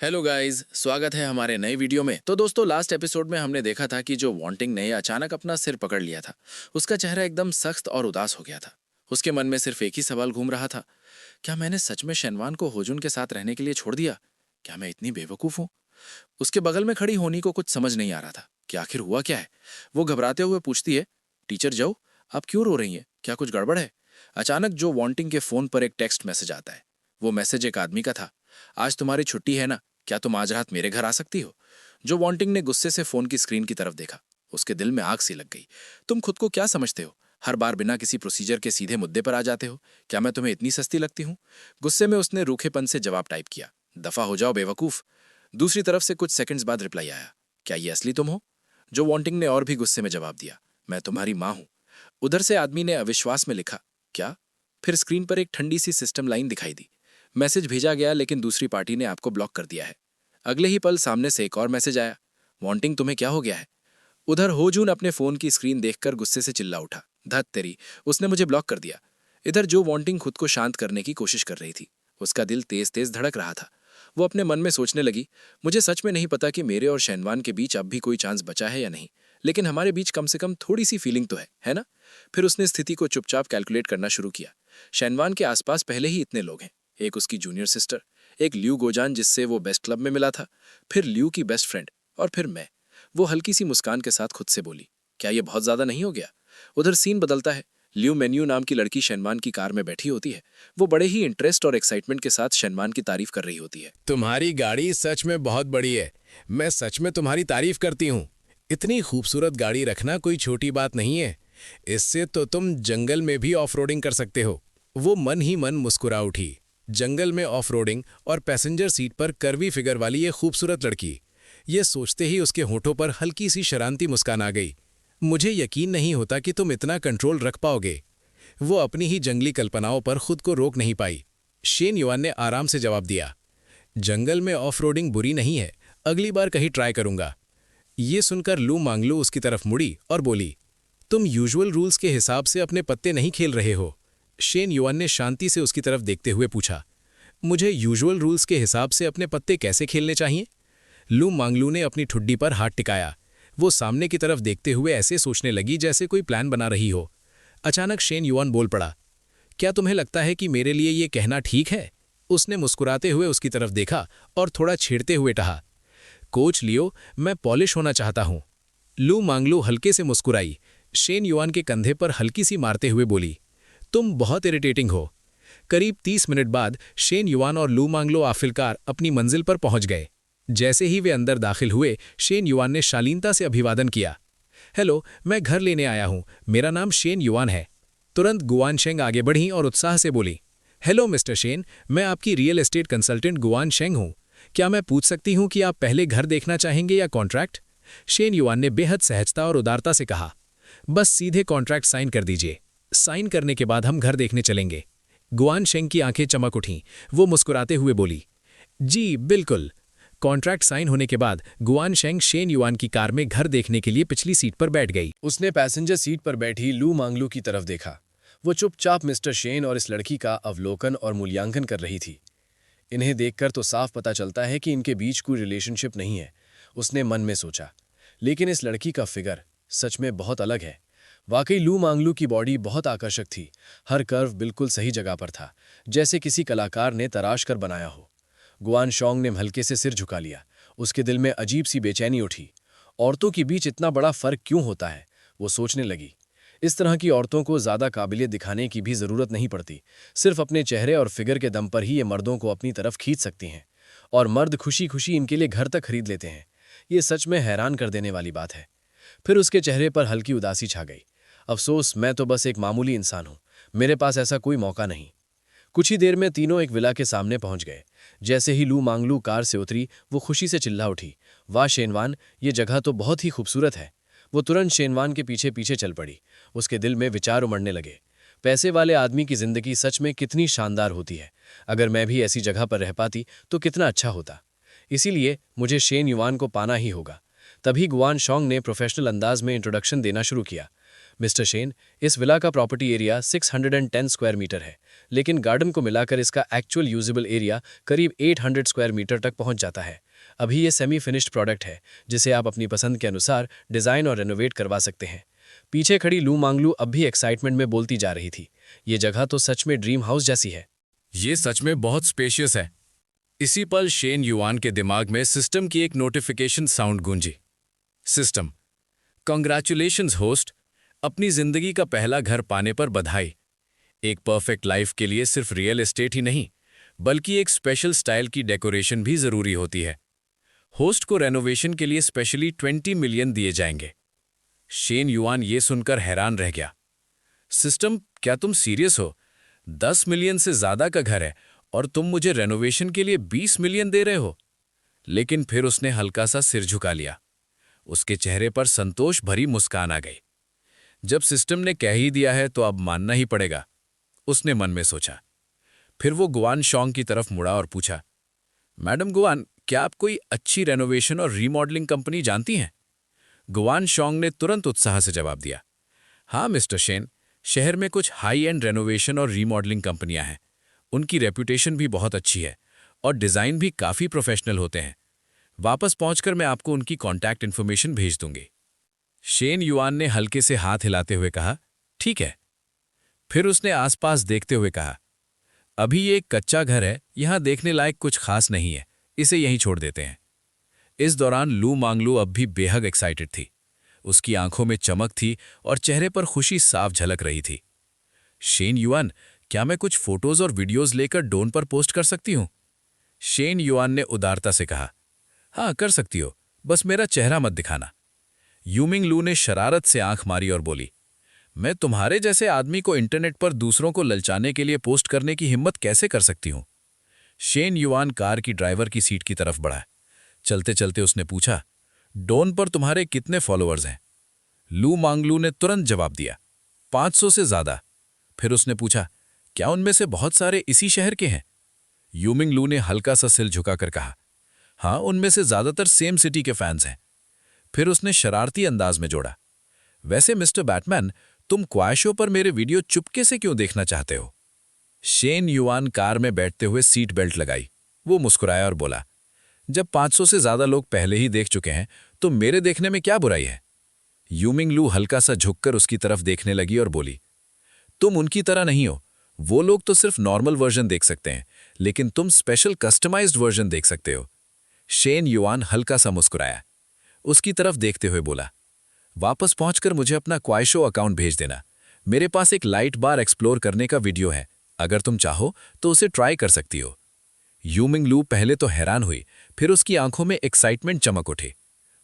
Hello guys, स्वागत है हमारे नए वीडियो में। तो दोस्तों, लास्ट एपिसोड में हमने देखा था कि जो वांटिंग ने अचानक अपना सिर पकड़ लिया था। उसका चेहरा एकदम सख्त और उदास हो गया था। उसके मन में सिर्फ एक ही सवाल घूम रहा था। क्या मैंने सच में शेनवान को होजुन के साथ रहने के लिए छोड़ दिया? क्या मैं इतनी बेवकूफ़ हूँ? उसके बगल में खड़ी होनी को कुछ समझ नहीं आ रहा था कि आखिर हुआ क्या है। वो घबराते हुए पूछती है, टीचर जो, आप क्यों रो रही हैं? क्या कुछ गड़बड़ है? अचानक जो वांटिंग के फोन पर एक टेक्स्ट मैसेज आता है। वो मैसेज एक आदमी का था। आज तुम्हारी छुट्टी है ना? क्या तुम आज रात मेरे घर आ सकती हो? जो वांटिंग ने गुस्से से फोन की स्क्रीन की तरफ देखा। उसके दिल में आग सी लग गई। तुम खुद को क्या समझते हो? हर बार बिना किसी प्रोसीजर के सीधे मुद्दे पर आ जाते हो। क्या मैं तुम्हें इतनी सस्ती लगती हूँ? गुस्से में उसने रूखेपन से जवाब टाइप किया, दफा हो जाओ बेवकूफ। दूसरी तरफ से कुछ सेकंड्स बाद रिप्लाई आया, क्या ये असली तुम हो? जो वांटिंग ने और भी गुस्से में जवाब दिया, मैं तुम्हारी माँ हूं। उधर से आदमी ने अविश्वास में लिखा, क्या? फिर स्क्रीन पर एक ठंडी सी सिस्टम लाइन दिखाई दी। मैसेज भेजा गया लेकिन दूसरी पार्टी ने आपको ब्लॉक कर दिया है। अगले ही पल सामने से एक और मैसेज आया, वांटिंग तुम्हें क्या हो गया है? उधर होजून अपने फोन की स्क्रीन देखकर गुस्से से चिल्ला उठा, धत तेरी, उसने मुझे ब्लॉक कर दिया। इधर जो वांटिंग खुद को शांत करने की कोशिश कर रही थी। उसका दिल तेज तेज धड़क रहा था। वो अपने मन में सोचने लगी, मुझे सच में नहीं पता कि मेरे और शैनवान के बीच अब भी कोई चांस बचा है या नहीं, लेकिन हमारे बीच कम से कम थोड़ी सी फीलिंग तो है ना? फिर उसने स्थिति को चुपचाप कैलकुलेट करना शुरू किया। शैनवान के आसपास पहले ही इतने लोग हैं। एक उसकी जूनियर सिस्टर, एक ल्यू गोजान जिससे वो बेस्ट क्लब में मिला था, फिर ल्यू की बेस्ट फ्रेंड, और फिर मैं। वो हल्की सी मुस्कान के साथ खुद से बोली, क्या ये बहुत ज्यादा नहीं हो गया? उधर सीन बदलता है। ल्यू मेन्यू नाम की लड़की शैनवान की कार में बैठी होती है। वो बड़े ही इंटरेस्ट और एक्साइटमेंट के साथ शैनवान की तारीफ कर रही होती है। तुम्हारी गाड़ी सच में बहुत बड़ी है। मैं सच में तुम्हारी तारीफ करती हूँ। इतनी खूबसूरत गाड़ी रखना कोई छोटी बात नहीं है। इससे तो तुम जंगल में भी ऑफ रोडिंग कर सकते हो। वो मन ही मन मुस्कुरा उठी। जंगल में ऑफ रोडिंग और पैसेंजर सीट पर कर्वी फिगर वाली ये खूबसूरत लड़की। ये सोचते ही उसके होठों पर हल्की सी शरारती मुस्कान आ गई। मुझे यकीन नहीं होता कि तुम इतना कंट्रोल रख पाओगे। वो अपनी ही जंगली कल्पनाओं पर खुद को रोक नहीं पाई। शेन युआन ने आराम से जवाब दिया, जंगल में ऑफ रोडिंग बुरी नहीं है, अगली बार कहीं ट्राई करूंगा। ये सुनकर लू मांगलू उसकी तरफ मुड़ी और बोली, तुम यूजुअल रूल्स के हिसाब से अपने पत्ते नहीं खेल रहे हो। शेन युआन ने शांति से उसकी तरफ देखते हुए पूछा, मुझे यूजुअल रूल्स के हिसाब से अपने पत्ते कैसे खेलने चाहिए? लू मांगलू ने अपनी ठुड्डी पर हाथ टिकाया। वो सामने की तरफ देखते हुए ऐसे सोचने लगी जैसे कोई प्लान बना रही हो। अचानक शेन युआन बोल पड़ा, क्या तुम्हें लगता है कि मेरे लिए ये कहना ठीक है? उसने मुस्कुराते हुए उसकी तरफ देखा और थोड़ा छेड़ते हुए कहा, कोच लियो, मैं पॉलिश होना चाहता हूं। लू मांगलू हल्के से मुस्कुराई। शेन युआन के कंधे पर हल्की सी मारते हुए बोली, तुम बहुत इरिटेटिंग हो। करीब 30 मिनट बाद शेन युआन और लू मांगलो आखिरकार अपनी मंजिल पर पहुंच गए। जैसे ही वे अंदर दाखिल हुए, शेन युआन ने शालीनता से अभिवादन किया, हेलो, मैं घर लेने आया हूं, मेरा नाम शेन युआन है। तुरंत गुआन शेंग आगे बढ़ी और उत्साह से बोली, हेलो मिस्टर शेन, मैं आपकी रियल एस्टेट कंसल्टेंट गुआन शेंग हूं। क्या मैं पूछ सकती हूं कि आप पहले घर देखना चाहेंगे या कॉन्ट्रैक्ट? शेन युआन ने बेहद सहजता और उदारता से कहा, बस सीधे कॉन्ट्रैक्ट साइन कर दीजिए। साइन करने के बाद हम घर देखने चलेंगे। गुआन शेंग की आंखें चमक उठीं। वो मुस्कुराते हुए बोली, जी बिल्कुल। कॉन्ट्रैक्ट साइन होने के बाद गुआन शेंग शेन युआन की कार में घर देखने के लिए पिछली सीट पर बैठ गई। उसने पैसेंजर सीट पर बैठी लू मांगलू की तरफ देखा। वो चुपचाप मिस्टर शेन और इस लड़की का अवलोकन और मूल्यांकन कर रही थी। इन्हें देखकर तो साफ पता चलता है कि इनके बीच कोई रिलेशनशिप नहीं है, उसने मन में सोचा। लेकिन इस लड़की का फिगर सच में बहुत अलग है। वाकई लू मांगलू की बॉडी बहुत आकर्षक थी। हर कर्व बिल्कुल सही जगह पर था, जैसे किसी कलाकार ने तराश कर बनाया हो। गुआन शोंग ने हल्के से सिर झुका लिया। उसके दिल में अजीब सी बेचैनी उठी। औरतों के बीच इतना बड़ा फर्क क्यों होता है, वो सोचने लगी। इस तरह की औरतों को ज़्यादा काबिलियत दिखाने की भी ज़रूरत नहीं पड़ती। सिर्फ अपने चेहरे और फिगर के दम पर ही ये मर्दों को अपनी तरफ खींच सकती हैं, और मर्द खुशी खुशी इनके लिए घर तक खरीद लेते हैं। ये सच में हैरान कर देने वाली बात है। फिर उसके चेहरे पर हल्की उदासी छा गई। अफसोस, मैं तो बस एक मामूली इंसान हूँ, मेरे पास ऐसा कोई मौका नहीं। कुछ ही देर में तीनों एक विला के सामने पहुंच गए। जैसे ही लू मांगलू कार से उतरी, वो खुशी से चिल्ला उठी, वाह शेनवान, ये जगह तो बहुत ही खूबसूरत है। वो तुरंत शेनवान के पीछे पीछे चल पड़ी। उसके दिल में विचार उमड़ने लगे, पैसे वाले आदमी की जिंदगी सच में कितनी शानदार होती है। अगर मैं भी ऐसी जगह पर रह पाती तो कितना अच्छा होता। इसीलिए मुझे शेन युआन को पाना ही होगा। तभी गुआन शोंग ने प्रोफेशनल अंदाज में इंट्रोडक्शन देना शुरू किया। मिस्टर शेन, इस विला का प्रॉपर्टी एरिया 610 स्क्वायर मीटर है, लेकिन गार्डन को मिलाकर इसका एक्चुअल यूजेबल एरिया करीब 800 स्क्वायर मीटर तक पहुंच जाता है। अभी ये सेमी फिनिश्ड प्रोडक्ट है, जिसे आप अपनी पसंद के अनुसार डिज़ाइन और रेनोवेट करवा सकते हैं। पीछे खड़ी लू मांगलू अब भी एक्साइटमेंट में बोलती जा रही थी। ये जगह तो सच में ड्रीम हाउस जैसी है। ये सच में बहुत स्पेशियस है। इसी पल शेन युआन के दिमाग में सिस्टम की एक नोटिफिकेशन साउंड गूंजी। सिस्टम, कॉन्ग्रेचुलेशंस होस्ट, अपनी जिंदगी का पहला घर पाने पर बधाई। एक परफेक्ट लाइफ के लिए सिर्फ रियल एस्टेट ही नहीं, बल्कि एक स्पेशल स्टाइल की डेकोरेशन भी जरूरी होती है। होस्ट को रेनोवेशन के लिए स्पेशली 20 मिलियन दिए जाएंगे। शेन युआन ये सुनकर हैरान रह गया। सिस्टम, क्या तुम सीरियस हो? 10 मिलियन से ज्यादा का घर है और तुम मुझे रेनोवेशन के लिए 20 मिलियन दे रहे हो? लेकिन फिर उसने हल्का सा सिर झुका लिया। उसके चेहरे पर संतोष भरी मुस्कान आ गई। जब सिस्टम ने कह ही दिया है तो अब मानना ही पड़ेगा, उसने मन में सोचा। फिर वो गुआन शॉन्ग की तरफ मुड़ा और पूछा, मैडम गुआन, क्या आप कोई अच्छी रेनोवेशन और रीमॉडलिंग कंपनी जानती हैं? गुआन शॉन्ग ने तुरंत उत्साह से जवाब दिया, हाँ मिस्टर शेन, शहर में कुछ हाई एंड रेनोवेशन और रीमॉडलिंग कंपनियां हैं। उनकी रेपुटेशन भी बहुत अच्छी है और डिज़ाइन भी काफ़ी प्रोफेशनल होते हैं। वापस पहुंचकर मैं आपको उनकी कॉन्टैक्ट इन्फॉर्मेशन भेज दूंगी। शेन युआन ने हल्के से हाथ हिलाते हुए कहा, ठीक है। फिर उसने आसपास देखते हुए कहा, अभी ये एक कच्चा घर है, यहां देखने लायक कुछ खास नहीं है, इसे यहीं छोड़ देते हैं। इस दौरान लू मांगलू अब भी बेहद एक्साइटेड थी। उसकी आंखों में चमक थी और चेहरे पर खुशी साफ झलक रही थी। शेन युआन, क्या मैं कुछ फोटोज और वीडियोज लेकर डोन पर पोस्ट कर सकती हूं? शेन युआन ने उदारता से कहा, हाँ कर सकती हो, बस मेरा चेहरा मत दिखाना। यूमिंग लू ने शरारत से आंख मारी और बोली, मैं तुम्हारे जैसे आदमी को इंटरनेट पर दूसरों को ललचाने के लिए पोस्ट करने की हिम्मत कैसे कर सकती हूं? शेन युआन कार की ड्राइवर की सीट की तरफ बढ़ा। चलते चलते उसने पूछा, डोन पर तुम्हारे कितने फॉलोअर्स हैं? लू मांगलू ने तुरंत जवाब दिया, 500 से ज्यादा। फिर उसने पूछा, क्या उनमें से बहुत सारे इसी शहर के हैं? यूमिंग लू ने हल्का सा सिर झुकाकर कहा, हाँ, उनमें से ज्यादातर सेम सिटी के फैंस हैं। फिर उसने शरारती अंदाज में जोड़ा, वैसे मिस्टर बैटमैन, तुम क्वाशो पर मेरे वीडियो चुपके से क्यों देखना चाहते हो? शेन युआन कार में बैठते हुए सीट बेल्ट लगाई। वो मुस्कुराया और बोला, जब 500 से ज्यादा लोग पहले ही देख चुके हैं तो मेरे देखने में क्या बुराई है? यूमिंग लू हल्का सा झुककर उसकी तरफ देखने लगी और बोली, तुम उनकी तरह नहीं हो। वो लोग तो सिर्फ नॉर्मल वर्जन देख सकते हैं, लेकिन तुम स्पेशल कस्टमाइज्ड वर्जन देख सकते हो। शेन युआन हल्का सा मुस्कुराया। उसकी तरफ देखते हुए बोला, वापस पहुंचकर मुझे अपना क्वाइशो अकाउंट भेज देना। मेरे पास एक लाइट बार एक्सप्लोर करने का वीडियो है, अगर तुम चाहो तो उसे ट्राई कर सकती हो। यूमिंग लू पहले तो हैरान हुई, फिर उसकी आंखों में एक्साइटमेंट चमक उठी।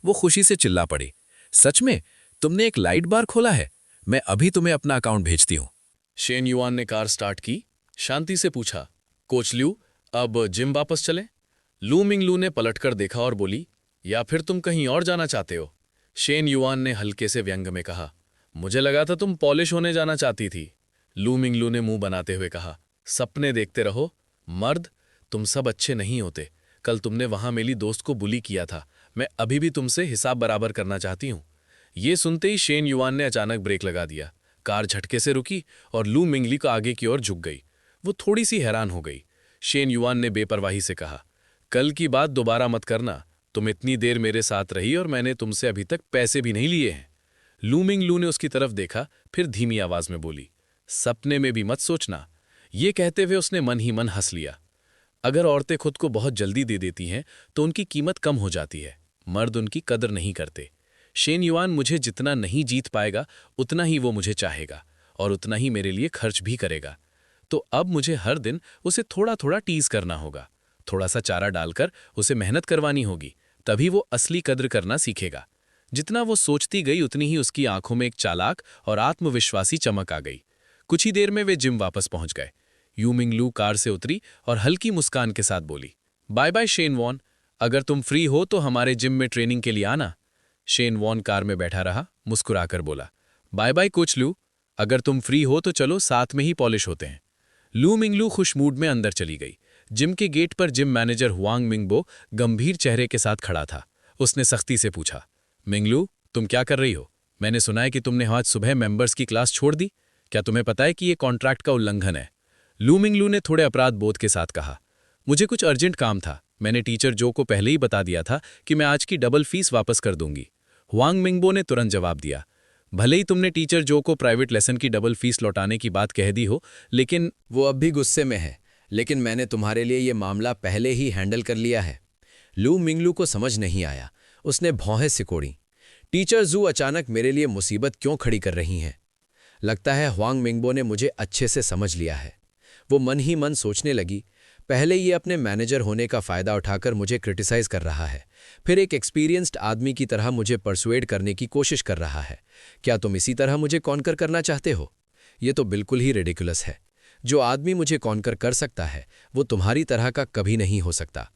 वो खुशी से चिल्ला पड़ी, सच में? तुमने एक लाइट बार खोला है? मैं अभी तुम्हें अपना अकाउंट भेजती हूं। शेन युआन ने कार स्टार्ट की, शांति से पूछा, कोच ल्यू, अब जिम वापस चलें? लू मिंग लू ने पलटकर देखा और बोली, या फिर तुम कहीं और जाना चाहते हो? शेन युआन ने हल्के से व्यंग में कहा, मुझे लगा था तुम पॉलिश होने जाना चाहती थी। लू मिंग लू ने मुंह बनाते हुए कहा, सपने देखते रहो मर्द, तुम सब अच्छे नहीं होते। कल तुमने वहां मेरी दोस्त को बुली किया था, मैं अभी भी तुमसे हिसाब बराबर करना चाहती हूं। ये सुनते ही शेन युआन ने अचानक ब्रेक लगा दिया। कार झटके से रुकी और लू मिंगली को आगे की ओर झुक गई। वो थोड़ी सी हैरान हो गई। शेन युआन ने बेपरवाही से कहा, कल की बात दोबारा मत करना। तुम इतनी देर मेरे साथ रही और मैंने तुमसे अभी तक पैसे भी नहीं लिए हैं। लू मिंग लू ने उसकी तरफ देखा, फिर धीमी आवाज में बोली, सपने में भी मत सोचना। ये कहते हुए उसने मन ही मन हंस लिया। अगर औरतें खुद को बहुत जल्दी दे देती हैं तो उनकी कीमत कम हो जाती है। मर्द उनकी कदर नहीं करते। शेन युआन मुझे जितना नहीं जीत पाएगा उतना ही वो मुझे चाहेगा और उतना ही मेरे लिए खर्च भी करेगा। तो अब मुझे हर दिन उसे थोड़ा थोड़ा टीज करना होगा, थोड़ा सा चारा डालकर उसे मेहनत करवानी होगी, तभी वो असली कद्र करना सीखेगा। जितना वो सोचती गई उतनी ही उसकी आंखों में एक चालाक और आत्मविश्वासी चमक आ गई। कुछ ही देर में वे जिम वापस पहुंच गए। यूमिंग लू कार से उतरी और हल्की मुस्कान के साथ बोली, बाय बाय शेन वॉन, अगर तुम फ्री हो तो हमारे जिम में ट्रेनिंग के लिए आना। शेन वॉन कार में बैठा रहा, मुस्कुराकर बोला, बाय बाय कोच लू, अगर तुम फ्री हो तो चलो साथ में ही पॉलिश होते हैं। लू मिंगलू खुश मूड में अंदर चली गई। जिम के गेट पर जिम मैनेजर हुआंग मिंगबो गंभीर चेहरे के साथ खड़ा था। उसने सख्ती से पूछा, मिंगलू, तुम क्या कर रही हो? मैंने सुना है कि तुमने आज सुबह मेंबर्स की क्लास छोड़ दी। क्या तुम्हें पता है कि ये कॉन्ट्रैक्ट का उल्लंघन है? लू मिंगलू ने थोड़े अपराध बोध के साथ कहा। मुझे कुछ अर्जेंट काम था। मैंने टीचर जो को पहले ही बता दिया था कि मैं आज की डबल फीस वापस कर दूंगी। हुआंग मिंगबो ने तुरंत जवाब दिया। भले ही तुमने टीचर जो को प्राइवेट लेसन की डबल फीस लौटाने की बात कह दी हो, लेकिन वो अब भी गुस्से में है, लेकिन मैंने तुम्हारे लिए ये मामला पहले ही हैंडल कर लिया है। लू मिंगलू को समझ नहीं आया। उसने भौहें सिकोड़ी। टीचर जू अचानक मेरे लिए मुसीबत क्यों खड़ी कर रही हैं? लगता है हुआंग मिंगबो ने मुझे अच्छे से समझ लिया है। वो मन ही मन सोचने लगी, पहले ये अपने मैनेजर होने का फायदा उठाकर मुझे क्रिटिसाइज कर रहा है, फिर एक एक्सपीरियंस्ड आदमी की तरह मुझे परसुएड करने की कोशिश कर रहा है। क्या तुम इसी तरह मुझे कॉन्कर करना चाहते हो? ये तो बिल्कुल ही रिडिकुलस है। जो आदमी मुझे कॉन्कर कर सकता है वो तुम्हारी तरह का कभी नहीं हो सकता।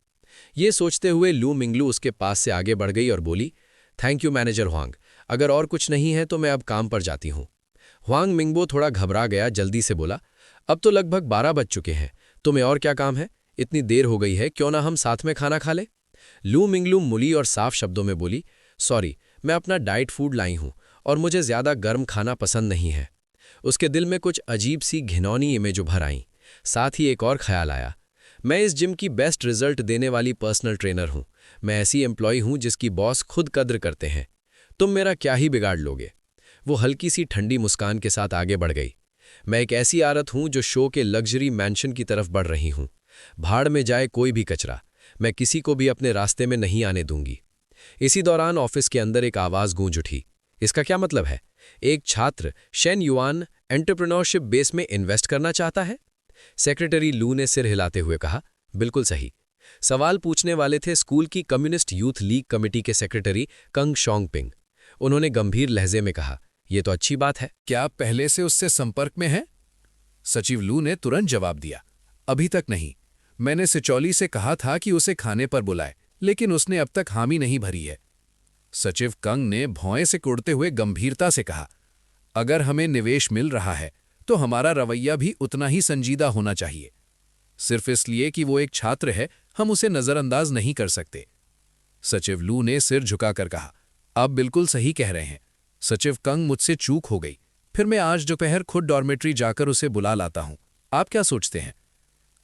ये सोचते हुए लू मिंगलू उसके पास से आगे बढ़ गई और बोली, थैंक यू मैनेजर हुआंग, अगर और कुछ नहीं है तो मैं अब काम पर जाती हूँ। हुआंग मिंगबो थोड़ा घबरा गया, जल्दी से बोला, अब तो लगभग 12 बज चुके हैं, तुम्हें और क्या काम है? इतनी देर हो गई है, क्यों ना हम साथ में खाना खा ले? लू मिंगलू मुली और साफ शब्दों में बोली, सॉरी, मैं अपना डाइट फूड लाई हूं और मुझे ज्यादा गर्म खाना पसंद नहीं है। उसके दिल में कुछ अजीब सी घिनौनी इमेज उभर आईं। साथ ही एक और ख्याल आया, मैं इस जिम की बेस्ट रिजल्ट देने वाली पर्सनल ट्रेनर हूं। मैं ऐसी एम्प्लॉय हूं जिसकी बॉस खुद कद्र करते हैं। तुम मेरा क्या ही बिगाड़ लोगे? वो हल्की सी ठंडी मुस्कान के साथ आगे बढ़ गई। मैं एक ऐसी औरत हूं जो शो के लग्जरी मैंशन की तरफ बढ़ रही हूं। भाड़ में जाए कोई भी कचरा, मैं किसी को भी अपने रास्ते में नहीं आने दूंगी। इसी दौरान ऑफिस के अंदर एक आवाज गूंज उठी। इसका क्या मतलब है? एक छात्र शेन युआन एंटरप्रेन्योरशिप बेस में इन्वेस्ट करना चाहता है? सेक्रेटरी लू ने सिर हिलाते हुए कहा, बिल्कुल सही। सवाल पूछने वाले थे स्कूल की कम्युनिस्ट यूथ लीग कमेटी के सेक्रेटरी कंग शोंगपिंग। उन्होंने गंभीर लहजे में कहा, यह तो अच्छी बात है। क्या आप पहले से उससे संपर्क में हैं? सचिव लू ने तुरंत जवाब दिया, अभी तक नहीं। मैंने सिचौली से कहा था कि उसे खाने पर बुलाए, लेकिन उसने अब तक हामी नहीं भरी है। सचिव कंग ने भौएं से कुड़ते हुए गंभीरता से कहा, अगर हमें निवेश मिल रहा है तो हमारा रवैया भी उतना ही संजीदा होना चाहिए। सिर्फ इसलिए कि वो एक छात्र है, हम उसे नजरअंदाज नहीं कर सकते। सचिव लू ने सिर झुकाकर कहा, आप बिल्कुल सही कह रहे हैं। सचिव कंग, मुझसे चूक हो गई। फिर मैं आज दोपहर खुद डॉर्मेट्री जाकर उसे बुला लाता हूं। आप क्या सोचते हैं?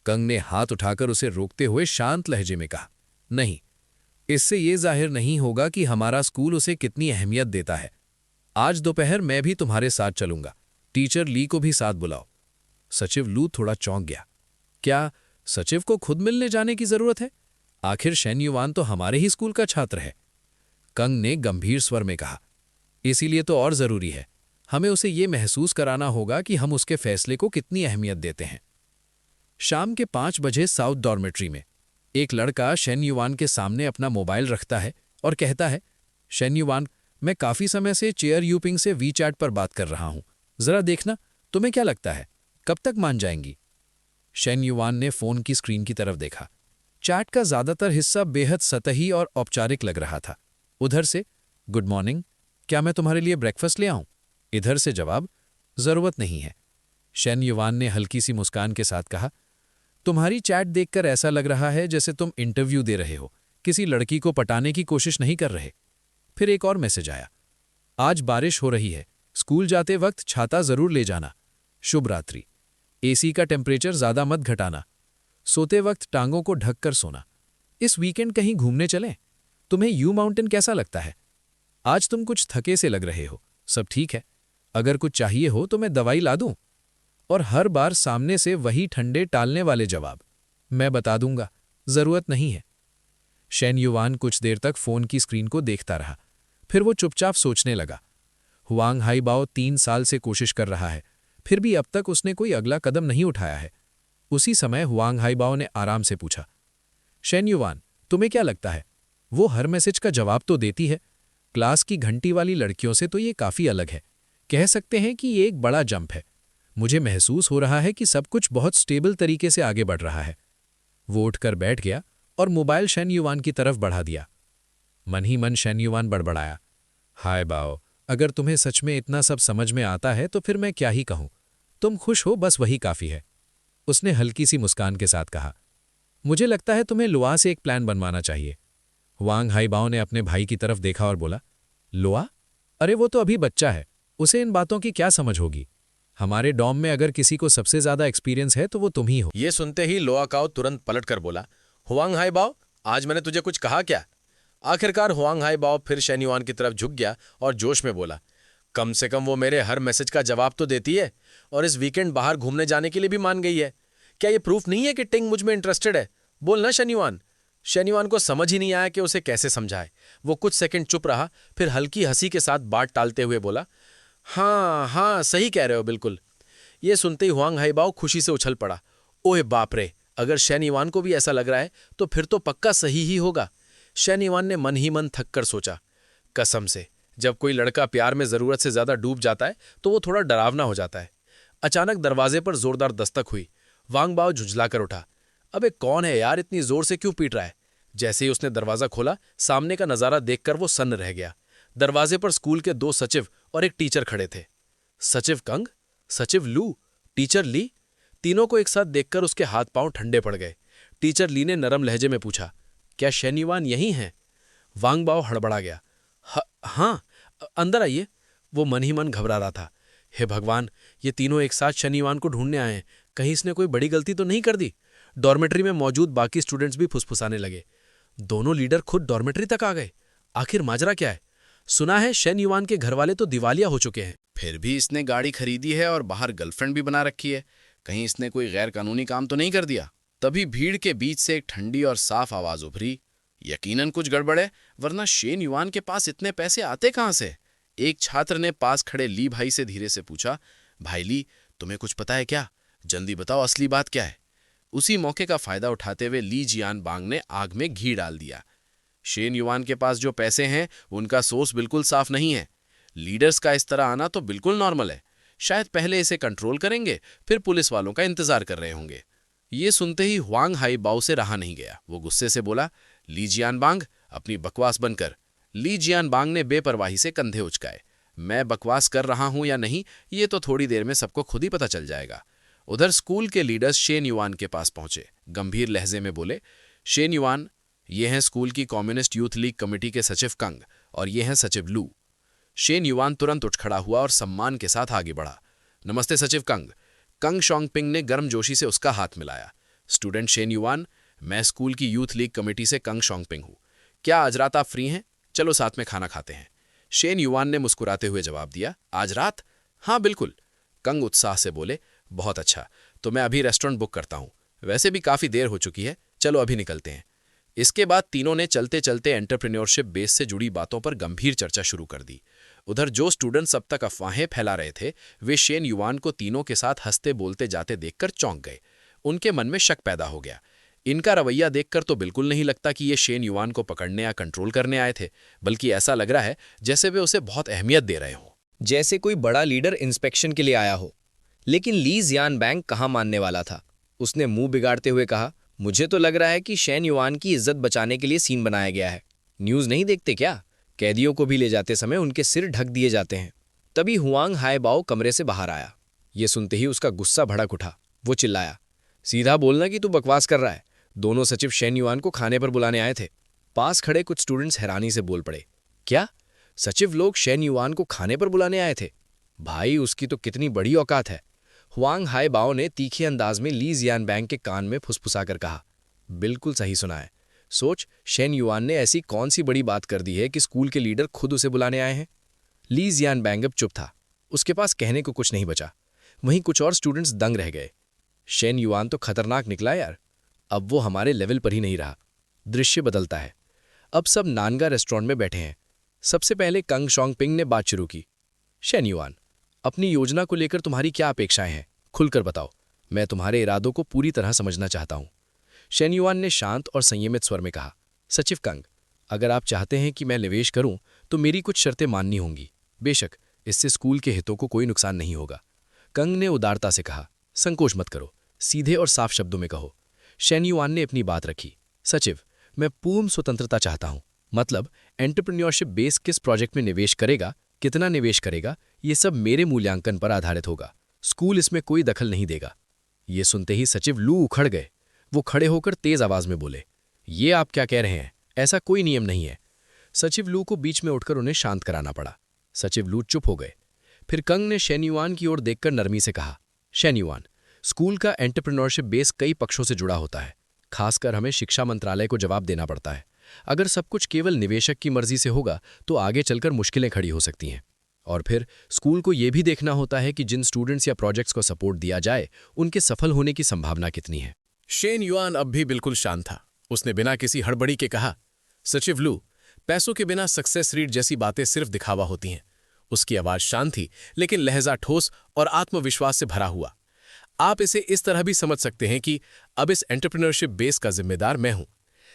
कंग ने हाथ उठाकर उसे रोकते हुए शांत लहजे में कहा, नहीं, इससे यह जाहिर नहीं होगा कि हमारा स्कूल उसे कितनी अहमियत देता है। आज दोपहर मैं भी तुम्हारे साथ चलूंगा। टीचर ली को भी साथ बुलाओ। सचिव लू थोड़ा चौंक गया। क्या सचिव को खुद मिलने जाने की जरूरत है? आखिर शेन युआन तो हमारे ही स्कूल का छात्र है। कंग ने गंभीर स्वर में कहा, इसीलिए तो और जरूरी है। हमें उसे ये महसूस कराना होगा कि हम उसके फैसले को कितनी अहमियत देते हैं। शाम के 5 बजे साउथ डॉर्मेट्री में एक लड़का शेन युआन के सामने अपना मोबाइल रखता है और कहता है, शेन युआन, मैं काफी समय से चेयर यूपिंग से वीचैट पर बात कर रहा हूं। जरा देखना, तुम्हें क्या लगता है, कब तक मान जाएंगी? शेन युआन ने फोन की स्क्रीन की तरफ देखा। चैट का ज्यादातर हिस्सा बेहद सतही और औपचारिक लग रहा था। उधर से, गुड मॉर्निंग, क्या मैं तुम्हारे लिए ब्रेकफास्ट ले आऊं? इधर से जवाब, जरूरत नहीं है। शेन युआन ने हल्की सी मुस्कान के साथ कहा, तुम्हारी चैट देखकर ऐसा लग रहा है जैसे तुम इंटरव्यू दे रहे हो, किसी लड़की को पटाने की कोशिश नहीं कर रहे। फिर एक और मैसेज आया, आज बारिश हो रही है, स्कूल जाते वक्त छाता जरूर ले जाना। शुभ रात्रि। एसी का टेम्परेचर ज्यादा मत घटाना। सोते वक्त टांगों को ढक कर सोना। इस वीकेंड कहीं घूमने चलें? तुम्हें यू माउंटेन कैसा लगता है? आज तुम कुछ थके से लग रहे हो। सब ठीक है? अगर कुछ चाहिए हो तो मैं दवाई ला दूं? और हर बार सामने से वही ठंडे टालने वाले जवाब, मैं बता दूंगा, जरूरत नहीं है। शेन युआन कुछ देर तक फोन की स्क्रीन को देखता रहा। फिर वो चुपचाप सोचने लगा। हुआंग हाईबाओ 3 साल से कोशिश कर रहा है, फिर भी अब तक उसने कोई अगला कदम नहीं उठाया है। उसी समय हुआंग हाईबाओ ने आराम से पूछा, शेन युआन, तुम्हें क्या लगता है, वो हर मैसेज का जवाब तो देती है? क्लास की घंटी वाली लड़कियों से तो ये काफी अलग है। कह सकते हैं कि ये एक बड़ा जंप है। मुझे महसूस हो रहा है कि सब कुछ बहुत स्टेबल तरीके से आगे बढ़ रहा है। वो उठकर बैठ गया और मोबाइल शेन युआन की तरफ बढ़ा दिया। मन ही मन शेन युआन बड़बड़ाया, हाय बाओ, अगर तुम्हें सच में इतना सब समझ में आता है तो फिर मैं क्या ही कहूं। तुम खुश हो, बस वही काफी है। उसने हल्की सी मुस्कान के साथ कहा, मुझे लगता है तुम्हें लुआ से एक प्लान बनवाना चाहिए। हुआंग हाईबाओ ने अपने भाई की तरफ देखा और बोला, लुआ? अरे वो तो अभी बच्चा है, उसे इन बातों की क्या समझ होगी। हमारे डॉम में अगर किसी को सबसे ज्यादा एक्सपीरियंस है तो वो तुम ही हो। ये सुनते ही लोआकाओ तुरंत पलटकर बोला, हुआंग हाई बाओ, आज मैंने तुझे कुछ कहा क्या? आखिरकार हुआंग हाई बाओ फिर शेन युआन की तरफ झुक गया और जोश में बोला, कम से कम वो मेरे हर मैसेज का जवाब तो देती है और इस वीकेंड बाहर घूमने जाने के लिए भी मान गई है। क्या ये प्रूफ नहीं है कि टिंग मुझ में इंटरेस्टेड है? बोल ना शेन युआन। शेन युआन को समझ ही नहीं आया कि उसे कैसे समझाए। वो कुछ सेकंड चुप रहा, फिर हल्की हंसी के साथ बात टालते हुए बोला, हाँ हाँ सही कह रहे हो बिल्कुल। ये सुनते ही हुआंग हाईबाओ खुशी से उछल पड़ा। ओए बाप रे, अगर शेन युआन को भी ऐसा लग रहा है तो फिर तो पक्का सही ही होगा। शेन युआन ने मन ही मन थक कर सोचा, कसम से जब कोई लड़का प्यार में जरूरत से ज्यादा डूब जाता है तो वो थोड़ा डरावना हो जाता है। अचानक दरवाजे पर जोरदार दस्तक हुई। वांग बाओ झुंझलाकर उठा। अबे कौन है यार, इतनी जोर से क्यों पीट रहा है? जैसे ही उसने दरवाजा खोला, सामने का नजारा देखकर वो सन्न रह गया। दरवाजे पर स्कूल के 2 सचिव और एक टीचर खड़े थे। सचिव कंग, सचिव लू, टीचर ली। तीनों को एक साथ देखकर उसके हाथ पांव ठंडे पड़ गए। टीचर ली ने नरम लहजे में पूछा, क्या शेन युआन यहीं हैं? वांग बाओ हड़बड़ा गया। हाँ, अंदर आइए। वो मन ही मन घबरा रहा था। हे भगवान, ये तीनों एक साथ शेन युआन को ढूंढने आए हैं, कहीं इसने कोई बड़ी गलती तो नहीं कर दी? डॉर्मेट्री में मौजूद बाकी स्टूडेंट्स भी फुसफुसाने लगे। दोनों लीडर खुद डॉर्मेट्री तक आ गए। आखिर माजरा क्या है? सुना है शेन युआन के घरवाले तो दिवालिया हो चुके हैं। फिर भी इसने गाड़ी खरीदी है और बाहर गर्लफ्रेंड भी बना रखी है, कहीं इसने कोई गैर कानूनी काम तो नहीं कर दिया? तभी भीड़ के बीच से एक ठंडी और साफ आवाज उभरी, यकीनन कुछ गड़बड़ है, वरना शेन युआन के पास इतने पैसे आते कहां से? एक छात्र ने पास खड़े ली भाई से धीरे से पूछा, भाई ली, तुम्हें कुछ पता है क्या? जल्दी बताओ, असली बात क्या है? उसी मौके का फायदा उठाते हुए ली जियान बांग ने आग में घी डाल दिया। शेन युआन के पास जो पैसे हैं उनका सोर्स बिल्कुल साफ नहीं है। लीडर्स का इस तरह आना तो बिल्कुल नॉर्मल है। शायद पहले इसे कंट्रोल करेंगे, फिर पुलिस वालों का इंतजार कर रहे होंगे। ये सुनते ही हुआंग हाई बाओ से रहा नहीं गया। वो गुस्से से बोला, ली जियान बांग, अपनी बकवास बंद कर। ली जियान बांग ने बेपरवाही से कंधे उचकाए। मैं बकवास कर रहा हूं या नहीं, ये तो थोड़ी देर में सबको खुद ही पता चल जाएगा। उधर स्कूल के लीडर्स शेन युआन के पास पहुंचे। गंभीर लहजे में बोले, शेन युआन, ये हैं स्कूल की कम्युनिस्ट यूथ लीग कमेटी के सचिव कंग और ये हैं सचिव लू। शेन युआन तुरंत उठ खड़ा हुआ और सम्मान के साथ आगे बढ़ा। नमस्ते सचिव कंग। कंग शोंगपिंग ने गर्मजोशी से उसका हाथ मिलाया। स्टूडेंट शेन युआन, मैं स्कूल की यूथ लीग कमेटी से कंग शोंगपिंग हूं। क्या आज रात आप फ्री हैं? चलो साथ में खाना खाते हैं। शेन युआन ने मुस्कुराते हुए जवाब दिया, आज रात? हाँ बिल्कुल। कंग उत्साह से बोले, बहुत अच्छा, तो मैं अभी रेस्टोरेंट बुक करता हूं। वैसे भी काफी देर हो चुकी है, चलो अभी निकलते हैं। इसके बाद तीनों ने चलते चलते एंटरप्रेन्योरशिप बेस से जुड़ी बातों पर गंभीर चर्चा शुरू कर दी। उधर जो स्टूडेंट्स अब तक अफवाहें फैला रहे थे, वे शेन युआन को तीनों के साथ हंसते बोलते जाते देखकर चौंक गए। उनके मन में शक पैदा हो गया। इनका रवैया देखकर तो बिल्कुल नहीं लगता कि ये शेन युआन को पकड़ने या कंट्रोल करने आए थे, बल्कि ऐसा लग रहा है जैसे वे उसे बहुत अहमियत दे रहे हों। जैसे कोई बड़ा लीडर इंस्पेक्शन के लिए आया हो। लेकिन ली जियान बैंग कहाँ मानने वाला था। उसने मुंह बिगाड़ते हुए कहा, मुझे तो लग रहा है कि शेन युआन की इज्जत बचाने के लिए सीन बनाया गया है। न्यूज़ नहीं देखते क्या? कैदियों को भी ले जाते समय उनके सिर ढक दिए जाते हैं। तभी हुआंग हाई बाओ कमरे से बाहर आया। ये सुनते ही उसका गुस्सा भड़क उठा। वो चिल्लाया, सीधा बोलना कि तू बकवास कर रहा है। दोनों सचिव शेन युआन को खाने पर बुलाने आए थे। पास खड़े कुछ स्टूडेंट्स हैरानी से बोल पड़े, क्या सचिव लोग शेन युआन को खाने पर बुलाने आए थे? भाई, उसकी तो कितनी बड़ी औकात है। हुआंग हाई बाओ ने तीखे अंदाज में ली जियान बैंग के कान में फुसफुसाकर कहा, बिल्कुल सही सुना है। सोच, शेन युआन ने ऐसी कौन सी बड़ी बात कर दी है कि स्कूल के लीडर खुद उसे बुलाने आए हैं? ली जियान बैंग अब चुप था। उसके पास कहने को कुछ नहीं बचा। वहीं कुछ और स्टूडेंट्स दंग रह गए। शेन युआन तो खतरनाक निकला यार। अब वो हमारे लेवल पर ही नहीं रहा। दृश्य बदलता है। अब सब नानगा रेस्टोरेंट में बैठे हैं। सबसे पहले कंग शोंगपिंग ने बात शुरू की। शेन युआन, अपनी योजना को लेकर तुम्हारी क्या अपेक्षाएं हैं? खुलकर बताओ। मैं तुम्हारे इरादों को पूरी तरह समझना चाहता हूं। शेन युआन ने शांत और संयमित स्वर में कहा, सचिव कंग, अगर आप चाहते हैं कि मैं निवेश करूं तो मेरी कुछ शर्तें माननी होंगी। बेशक इससे स्कूल के हितों को कोई नुकसान नहीं होगा। कंग ने उदारता से कहा, संकोच मत करो, सीधे और साफ शब्दों में कहो। शेन युआन ने अपनी बात रखी। सचिव, मैं पूर्ण स्वतंत्रता चाहता हूं। मतलब एंटरप्रेन्योरशिप बेस किस प्रोजेक्ट में निवेश करेगा, कितना निवेश करेगा, ये सब मेरे मूल्यांकन पर आधारित होगा। स्कूल इसमें कोई दखल नहीं देगा। ये सुनते ही सचिव लू उखड़ गए। वो खड़े होकर तेज आवाज में बोले, ये आप क्या कह रहे हैं? ऐसा कोई नियम नहीं है। सचिव लू को बीच में उठकर उन्हें शांत कराना पड़ा। सचिव लू चुप हो गए। फिर कंग ने शेन युआन की ओर देखकर नरमी से कहा, शेन युआन, स्कूल का एंटरप्रेन्योरशिप बेस कई पक्षों से जुड़ा होता है। खासकर हमें शिक्षा मंत्रालय को जवाब देना पड़ता है। अगर सब कुछ केवल निवेशक की मर्जी से होगा तो आगे चलकर मुश्किलें खड़ी हो सकती हैं। और फिर स्कूल को यह भी देखना होता है कि जिन स्टूडेंट्स या प्रोजेक्ट्स को सपोर्ट दिया जाए उनके सफल होने की संभावना कितनी है। शेन युआन अब भी बिल्कुल शांत था। उसने बिना किसी हड़बड़ी के कहा, सचिव लू, पैसों के बिना सक्सेस रेट जैसी बातें सिर्फ दिखावा होती हैं। उसकी आवाज शांत थी, लेकिन लहजा ठोस और आत्मविश्वास से भरा हुआ। आप इसे इस तरह भी समझ सकते हैं कि अब इस एंटरप्रेन्योरशिप बेस का जिम्मेदार मैं हूं।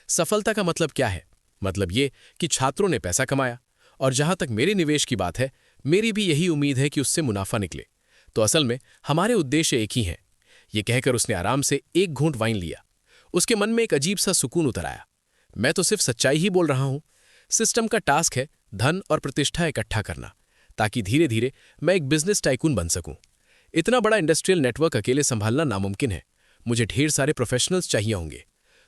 सफलता का मतलब क्या है? मतलब ये कि छात्रों ने पैसा कमाया, और जहां तक मेरे निवेश की बात है, मेरी भी यही उम्मीद है कि उससे मुनाफा निकले। तो असल में हमारे उद्देश्य एक ही हैं। ये कहकर उसने आराम से एक घूंट वाइन लिया। उसके मन में एक अजीब सा सुकून उतर आया। मैं तो सिर्फ सच्चाई ही बोल रहा हूं। सिस्टम का टास्क है धन और प्रतिष्ठा इकट्ठा करना, ताकि धीरे धीरे मैं एक बिजनेस टाइकून बन सकूं। इतना बड़ा इंडस्ट्रियल नेटवर्क अकेले संभालना नामुमकिन है। मुझे ढेर सारे प्रोफेशनल्स चाहिए होंगे।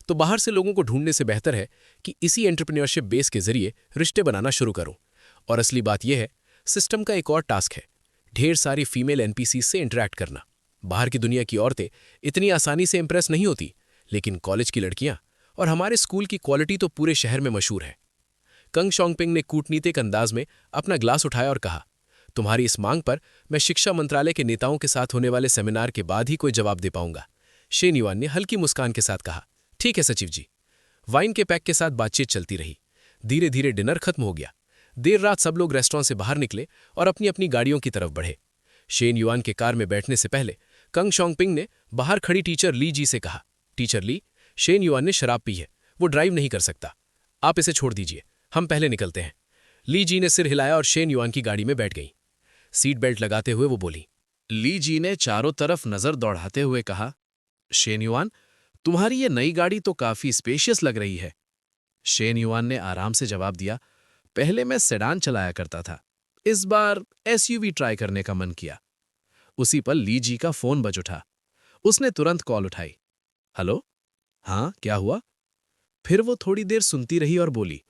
तो बाहर से लोगों को ढूंढने से बेहतर है कि इसी एंटरप्रेन्योरशिप बेस के जरिए रिश्ते बनाना शुरू करूं। और असली बात यह है, सिस्टम का एक और टास्क है ढेर सारी फीमेल एनपीसी से इंटरैक्ट करना। बाहर की दुनिया की औरतें इतनी आसानी से इंप्रेस नहीं होती, लेकिन कॉलेज की लड़कियां और हमारे स्कूल की क्वालिटी तो पूरे शहर में मशहूर है। कंग शॉन्गपिंग ने कूटनीतिक अंदाज में अपना ग्लास उठाया और कहा, तुम्हारी इस मांग पर मैं शिक्षा मंत्रालय के नेताओं के साथ होने वाले सेमिनार के बाद ही कोई जवाब दे पाऊंगा। शेन युआन ने हल्की मुस्कान के साथ कहा, ठीक है सचिव जी। वाइन के पैक के साथ बातचीत चलती रही। धीरे धीरे डिनर खत्म हो गया। देर रात सब लोग रेस्टोरेंट से बाहर निकले और अपनी अपनी गाड़ियों की तरफ बढ़े। शेन युआन के कार में बैठने से पहले कंग शॉन्गपिंग ने बाहर खड़ी टीचर ली जी से कहा, टीचर ली, शेन युआन ने शराब पी है, वो ड्राइव नहीं कर सकता। आप इसे छोड़ दीजिए, हम पहले निकलते हैं। ली जी ने सिर हिलाया और शेन युआन की गाड़ी में बैठ गई। सीट बेल्ट लगाते हुए वो बोली। ली जी ने चारों तरफ नजर दौड़ाते हुए कहा, शेन युआन, तुम्हारी ये नई गाड़ी तो काफी स्पेशियस लग रही है। शेन युआन ने आराम से जवाब दिया, पहले मैं सेडान चलाया करता था, इस बार एसयूवी ट्राई करने का मन किया। उसी पल ली जी का फोन बज उठा। उसने तुरंत कॉल उठाई। हेलो, हाँ क्या हुआ? फिर वो थोड़ी देर सुनती रही और बोली,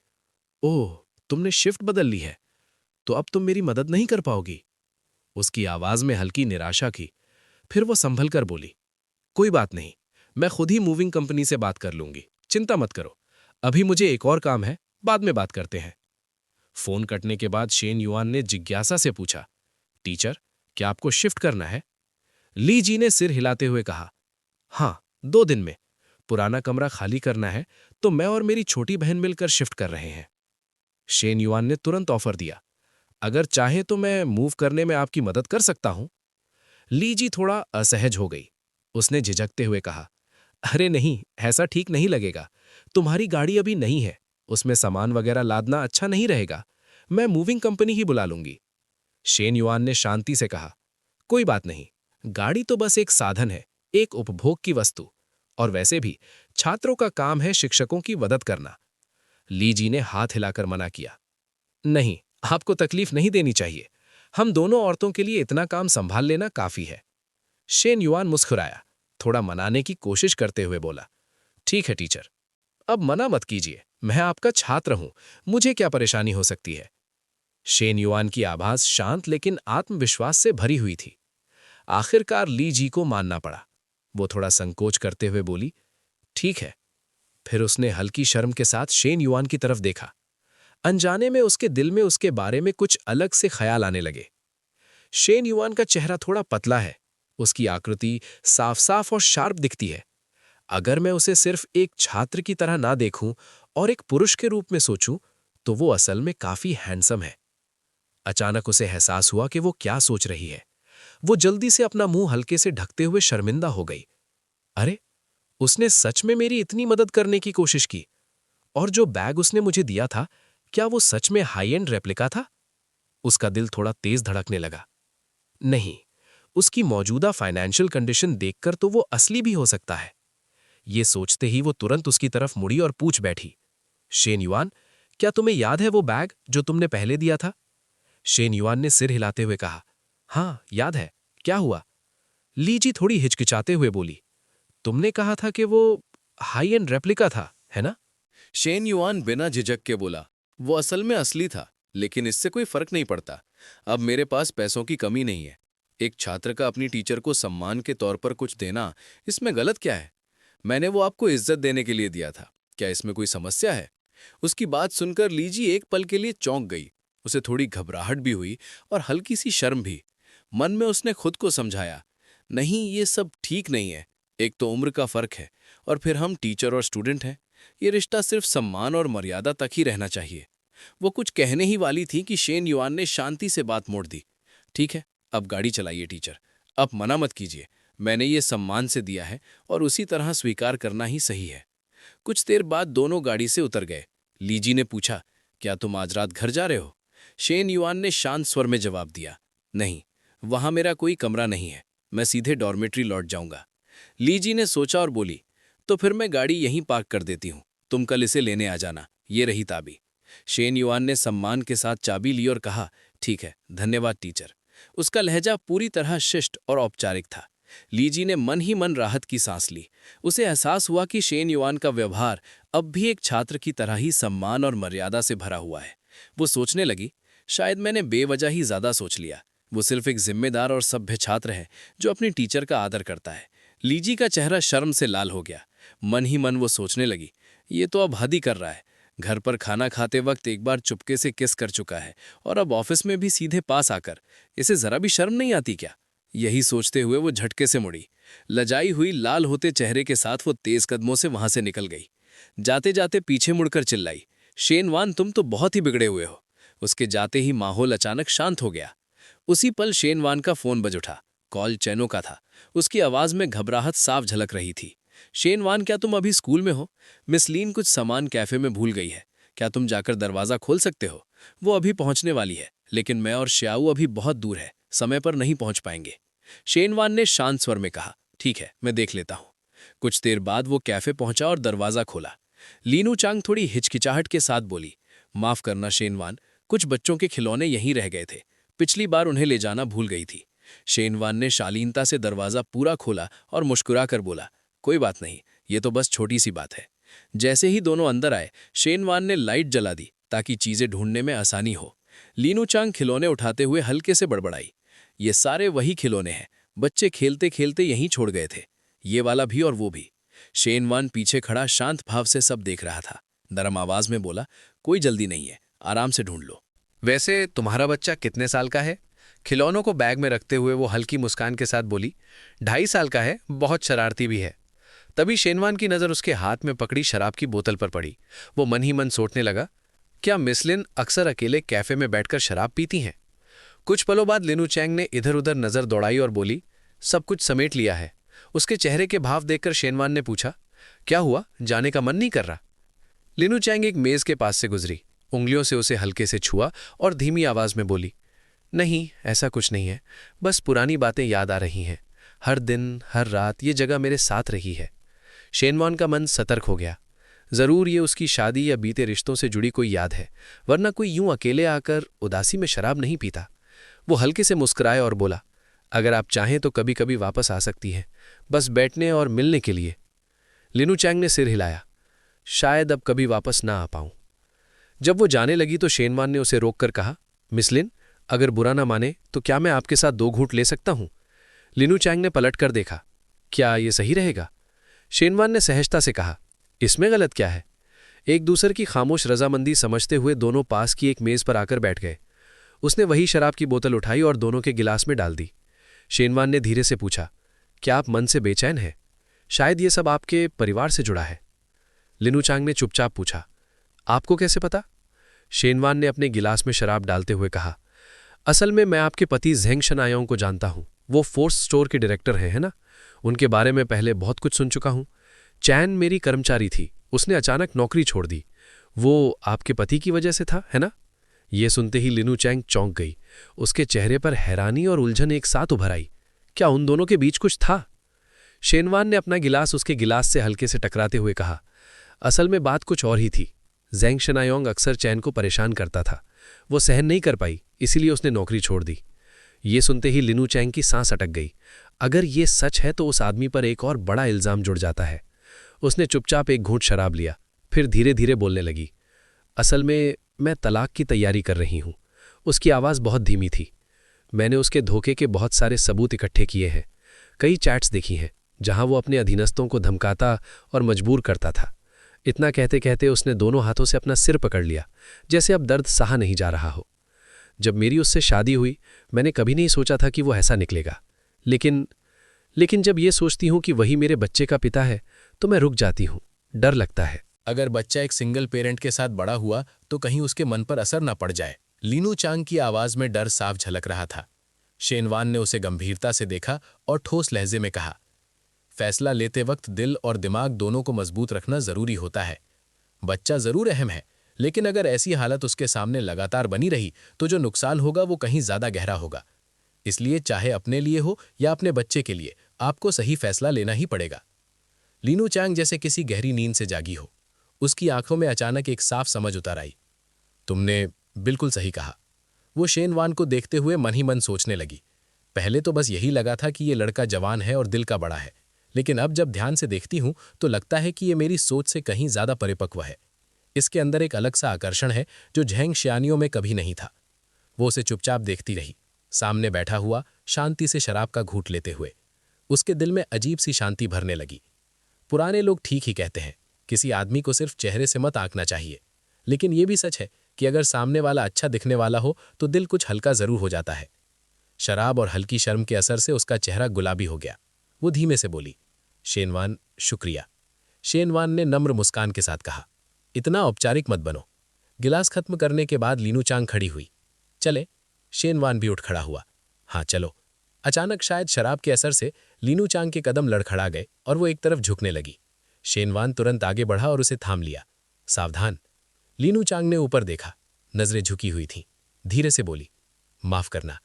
ओह, तुमने शिफ्ट बदल ली है, तो अब तुम मेरी मदद नहीं कर पाओगी। उसकी आवाज में हल्की निराशा की। फिर वो संभल कर बोली, कोई बात नहीं, मैं खुद ही मूविंग कंपनी से बात कर लूंगी, चिंता मत करो। अभी मुझे एक और काम है, बाद में बात करते हैं। फोन कटने के बाद शेन युआन ने जिज्ञासा से पूछा, टीचर, क्या आपको शिफ्ट करना है? ली जी ने सिर हिलाते हुए कहा, हाँ, 2 दिन में। पुराना कमरा खाली करना है, तो मैं और मेरी छोटी बहन मिलकर शिफ्ट कर रहे हैं। शेन युआन ने तुरंत ऑफर दिया, अगर चाहें तो मैं मूव करने में आपकी मदद कर सकता हूं। ली जी थोड़ा असहज हो गई। उसने झिझकते हुए कहा, अरे नहीं, ऐसा ठीक नहीं लगेगा। तुम्हारी गाड़ी अभी नहीं है, उसमें सामान वगैरह लादना अच्छा नहीं रहेगा। मैं मूविंग कंपनी ही बुला लूंगी। शेन युआन ने शांति से कहा, कोई बात नहीं, गाड़ी तो बस एक साधन है, एक उपभोग की वस्तु, और वैसे भी छात्रों का काम है शिक्षकों की मदद करना। ली जी ने हाथ हिलाकर मना किया, नहीं, आपको तकलीफ नहीं देनी चाहिए। हम दोनों औरतों के लिए इतना काम संभाल लेना काफी है। शेन युआन मुस्कुराया, थोड़ा मनाने की कोशिश करते हुए बोला, ठीक है टीचर, अब मना मत कीजिए, मैं आपका छात्र हूं, मुझे क्या परेशानी हो सकती है। शेन युआन की आवाज शांत लेकिन आत्मविश्वास से भरी हुई थी। आखिरकार ली जी को मानना पड़ा। वो थोड़ा संकोच करते हुए बोली, ठीक है। फिर उसने हल्की शर्म के साथ शेन युआन की तरफ देखा। अनजाने में उसके दिल में उसके बारे में कुछ अलग से ख्याल आने लगे। शेन युआन का चेहरा थोड़ा पतला है, उसकी आकृति साफ साफ और शार्प दिखती है। अगर मैं उसे सिर्फ एक छात्र की तरह ना देखूं और एक पुरुष के रूप में सोचूं, तो वो असल में काफी हैंडसम है। अचानक उसे एहसास हुआ कि वो क्या सोच रही है। वो जल्दी से अपना मुंह हल्के से ढकते हुए शर्मिंदा हो गई। अरे, उसने सच में मेरी इतनी मदद करने की कोशिश की। और जो बैग उसने मुझे दिया था, क्या वो सच में हाई एंड रेप्लिका था? उसका दिल थोड़ा तेज धड़कने लगा। नहीं, उसकी मौजूदा फाइनेंशियल कंडीशन देखकर तो वो असली भी हो सकता है। ये सोचते ही वो तुरंत उसकी तरफ मुड़ी और पूछ बैठी, शेन युआन, क्या तुम्हें याद है वो बैग जो तुमने पहले दिया था? शेन युआन ने सिर हिलाते हुए कहा, हाँ, याद है, क्या हुआ? ली जी थोड़ी हिचकिचाते हुए बोली, तुमने कहा था कि वो हाई एंड रेप्लिका था, है ना? शेन युआन बिना झिझक के बोला, वो असल में असली था, लेकिन इससे कोई फर्क नहीं पड़ता। अब मेरे पास पैसों की कमी नहीं है। एक छात्र का अपनी टीचर को सम्मान के तौर पर कुछ देना, इसमें गलत क्या है? मैंने वो आपको इज्जत देने के लिए दिया था, क्या इसमें कोई समस्या है? उसकी बात सुनकर लीजी एक पल के लिए चौंक गई। उसे थोड़ी घबराहट भी हुई और हल्की सी शर्म भी। मन में उसने खुद को समझाया, नहीं ये सब ठीक नहीं है। एक तो उम्र का फर्क है और फिर हम टीचर और स्टूडेंट हैं। ये रिश्ता सिर्फ सम्मान और मर्यादा तक ही रहना चाहिए। वो कुछ कहने ही वाली थी कि शेन युआन ने शांति से बात मोड़ दी। ठीक है, अब गाड़ी चलाइए टीचर, अब मना मत कीजिए। मैंने ये सम्मान से दिया है और उसी तरह स्वीकार करना ही सही है। कुछ देर बाद दोनों गाड़ी से उतर गए। लीजी ने पूछा, क्या तुम आज रात घर जा रहे हो? शेन युआन ने शांत स्वर में जवाब दिया, नहीं, वहां मेरा कोई कमरा नहीं है, मैं सीधे डॉर्मेट्री लौट जाऊंगा। लीजी ने सोचा और बोली, तो फिर मैं गाड़ी यहीं पार्क कर देती हूं, तुम कल इसे लेने आ जाना, ये रही चाबी। शेन युआन ने सम्मान के साथ चाबी ली और कहा, ठीक है, धन्यवाद टीचर। उसका लहजा पूरी तरह शिष्ट और औपचारिक था। लीजी ने मन ही मन राहत की सांस ली। उसे एहसास हुआ कि शेन युआन का व्यवहार अब भी एक छात्र की तरह ही सम्मान और मर्यादा से भरा हुआ है। वो सोचने लगी, शायद मैंने बेवजह ही ज्यादा सोच लिया। वो सिर्फ एक जिम्मेदार और सभ्य छात्र है जो अपनी टीचर का आदर करता है। लीजी का चेहरा शर्म से लाल हो गया। मन ही मन वो सोचने लगी, ये तो अब हद ही कर रहा है। घर पर खाना खाते वक्त एक बार चुपके से किस कर चुका है और अब ऑफिस में भी सीधे पास आकर। इसे जरा भी शर्म नहीं आती क्या? यही सोचते हुए वो झटके से मुड़ी। लजाई हुई लाल होते चेहरे के साथ वो तेज कदमों से वहां से निकल गई। जाते जाते पीछे मुड़कर चिल्लाई, शेन युआन तुम तो बहुत ही बिगड़े हुए हो। उसके जाते ही माहौल अचानक शांत हो गया। उसी पल शेन युआन का फोन बज उठा। कॉल चैनो का था। उसकी आवाज में घबराहट साफ झलक रही थी। शेन युआन, क्या तुम अभी स्कूल में हो? मिस लीन कुछ सामान कैफे में भूल गई है, क्या तुम जाकर दरवाजा खोल सकते हो? वो अभी पहुंचने वाली है, लेकिन मैं और श्याऊ अभी बहुत दूर है, समय पर नहीं पहुंच पाएंगे। शेन युआन ने शांत स्वर में कहा, ठीक है, मैं देख लेता हूं। कुछ देर बाद वो कैफे पहुंचा और दरवाजा खोला। लीनू चांग थोड़ी हिचकिचाहट के साथ बोली, माफ करना शेन युआन, कुछ बच्चों के खिलौने यहीं रह गए थे, पिछली बार उन्हें ले जाना भूल गई थी। शेन युआन ने शालीनता से दरवाजा पूरा खोला और मुस्कुरा कर बोला, कोई बात नहीं, ये तो बस छोटी सी बात है। जैसे ही दोनों अंदर आए, शेन युआन ने लाइट जला दी ताकि चीजें ढूंढने में आसानी हो। लीनू चांग खिलौने उठाते हुए हल्के से बड़बड़ाई, ये सारे वही खिलौने हैं, बच्चे खेलते खेलते यहीं छोड़ गए थे, ये वाला भी और वो भी। शेन युआन पीछे खड़ा शांत भाव से सब देख रहा था। नरम आवाज में बोला, कोई जल्दी नहीं है, आराम से ढूंढ लो। वैसे तुम्हारा बच्चा कितने साल का है? खिलौनों को बैग में रखते हुए वो हल्की मुस्कान के साथ बोली, 2.5 साल का है, बहुत शरारती भी है। तभी शेन युआन की नज़र उसके हाथ में पकड़ी शराब की बोतल पर पड़ी। वो मन ही मन सोचने लगा, क्या मिस लिन अक्सर अकेले कैफे में बैठकर शराब पीती हैं? कुछ पलों बाद लिनू चैंग ने इधर उधर नजर दौड़ाई और बोली, सब कुछ समेट लिया है। उसके चेहरे के भाव देखकर शेन युआन ने पूछा, क्या हुआ, जाने का मन नहीं कर रहा? लिनू चैंग एक मेज के पास से गुजरी, उंगलियों से उसे हल्के से छुआ और धीमी आवाज में बोली, नहीं, ऐसा कुछ नहीं है, बस पुरानी बातें याद आ रही हैं। हर दिन हर रात ये जगह मेरे साथ रही है। शेन युआन का मन सतर्क हो गया। जरूर ये उसकी शादी या बीते रिश्तों से जुड़ी कोई याद है, वरना कोई यूं अकेले आकर उदासी में शराब नहीं पीता। वो हल्के से मुस्कुराए और बोला, अगर आप चाहें तो कभी कभी वापस आ सकती हैं, बस बैठने और मिलने के लिए। लिनू चैंग ने सिर हिलाया, शायद अब कभी वापस ना आ पाऊं। जब वो जाने लगी तो शेन युआन ने उसे रोककर कहा, मिस लिन, अगर बुरा ना माने तो क्या मैं आपके साथ 2 घूंट ले सकता हूं? लिनू चैंग ने पलट कर देखा, क्या ये सही रहेगा? शेन युआन ने सहजता से कहा, इसमें गलत क्या है? एक दूसरे की खामोश रजामंदी समझते हुए दोनों पास की एक मेज पर आकर बैठ गए। उसने वही शराब की बोतल उठाई और दोनों के गिलास में डाल दी। शेन युआन ने धीरे से पूछा, क्या आप मन से बेचैन हैं? शायद ये सब आपके परिवार से जुड़ा है। लिनू चांग ने चुपचाप पूछा, आपको कैसे पता? शेन युआन ने अपने गिलास में शराब डालते हुए कहा, असल में मैं आपके पति जेंग शनायोंग को जानता हूं। वो फोर्स स्टोर के डायरेक्टर हैं, है ना? उनके बारे में पहले बहुत कुछ सुन चुका हूं। चैन मेरी कर्मचारी थी, उसने अचानक नौकरी छोड़ दी। वो आपके पति की वजह से था, है ना? ये सुनते ही लिनू चैंग चौंक गई। उसके चेहरे पर हैरानी और उलझन एक साथ उभर आई। क्या उन दोनों के बीच कुछ था? शेन युआन ने अपना गिलास उसके गिलास से हल्के से टकराते हुए कहा, असल में बात कुछ और ही थी। जेंग शनायोंग अक्सर चैन को परेशान करता था। वो सहन नहीं कर पाई, इसीलिए उसने नौकरी छोड़ दी। ये सुनते ही लिनू चैंग की सांस अटक गई। अगर ये सच है तो उस आदमी पर एक और बड़ा इल्जाम जुड़ जाता है। उसने चुपचाप एक घूंट शराब लिया, फिर धीरे धीरे बोलने लगी, असल में मैं तलाक की तैयारी कर रही हूं। उसकी आवाज़ बहुत धीमी थी। मैंने उसके धोखे के बहुत सारे सबूत इकट्ठे किए हैं। कई चैट्स देखी हैं जहां वो अपने अधीनस्थों को धमकाता और मजबूर करता था। इतना कहते कहते उसने दोनों हाथों से अपना सिर पकड़ लिया, जैसे अब दर्द सहा नहीं जा रहा हो। जब मेरी उससे शादी हुई, मैंने कभी नहीं सोचा था कि वो ऐसा निकलेगा। लेकिन जब ये सोचती हूं कि वही मेरे बच्चे का पिता है, तो मैं रुक जाती हूं। डर लगता है। अगर बच्चा एक सिंगल पेरेंट के साथ बड़ा हुआ तो कहीं उसके मन पर असर न पड़ जाए। लीनू चांग की आवाज में डर साफ झलक रहा था। शेनवान ने उसे गंभीरता से देखा और ठोस लहजे में कहा, फैसला लेते वक्त दिल और दिमाग दोनों को मजबूत रखना जरूरी होता है। बच्चा जरूर अहम है, लेकिन अगर ऐसी हालत उसके सामने लगातार बनी रही तो जो नुकसान होगा वो कहीं ज्यादा गहरा होगा। इसलिए चाहे अपने लिए हो या अपने बच्चे के लिए, आपको सही फैसला लेना ही पड़ेगा। लीनू चांग जैसे किसी गहरी नींद से जागी हो। उसकी आंखों में अचानक एक साफ समझ उतर आई। तुमने बिल्कुल सही कहा। वो शेनवान को देखते हुए मन ही मन सोचने लगी। पहले तो बस यही लगा था कि ये लड़का जवान है और दिल का बड़ा है, लेकिन अब जब ध्यान से देखती हूं तो लगता है कि ये मेरी सोच से कहीं ज्यादा परिपक्व है। इसके अंदर एक अलग सा आकर्षण है जो झेंग शियानियों में कभी नहीं था। वो उसे चुपचाप देखती रही, सामने बैठा हुआ, शांति से शराब का घूंट लेते हुए। उसके दिल में अजीब सी शांति भरने लगी। पुराने लोग ठीक ही कहते हैं, किसी आदमी को सिर्फ चेहरे से मत आंकना चाहिए, लेकिन यह भी सच है कि अगर सामने वाला अच्छा दिखने वाला हो तो दिल कुछ हल्का जरूर हो जाता है। शराब और हल्की शर्म के असर से उसका चेहरा गुलाबी हो गया। वो धीमे से बोली, शेनवान, शुक्रिया। शेनवान ने नम्र मुस्कान के साथ कहा, इतना औपचारिक मत बनो। गिलास खत्म करने के बाद लीनू चांग खड़ी हुई। चले? शेनवान भी उठ खड़ा हुआ। हाँ चलो। अचानक शायद शराब के असर से लीनू चांग के कदम लड़खड़ा गए और वो एक तरफ झुकने लगी। शेनवान तुरंत आगे बढ़ा और उसे थाम लिया। सावधान। लीनू चांग ने ऊपर देखा, नजरें झुकी हुई थीं। धीरे से बोली, माफ करना।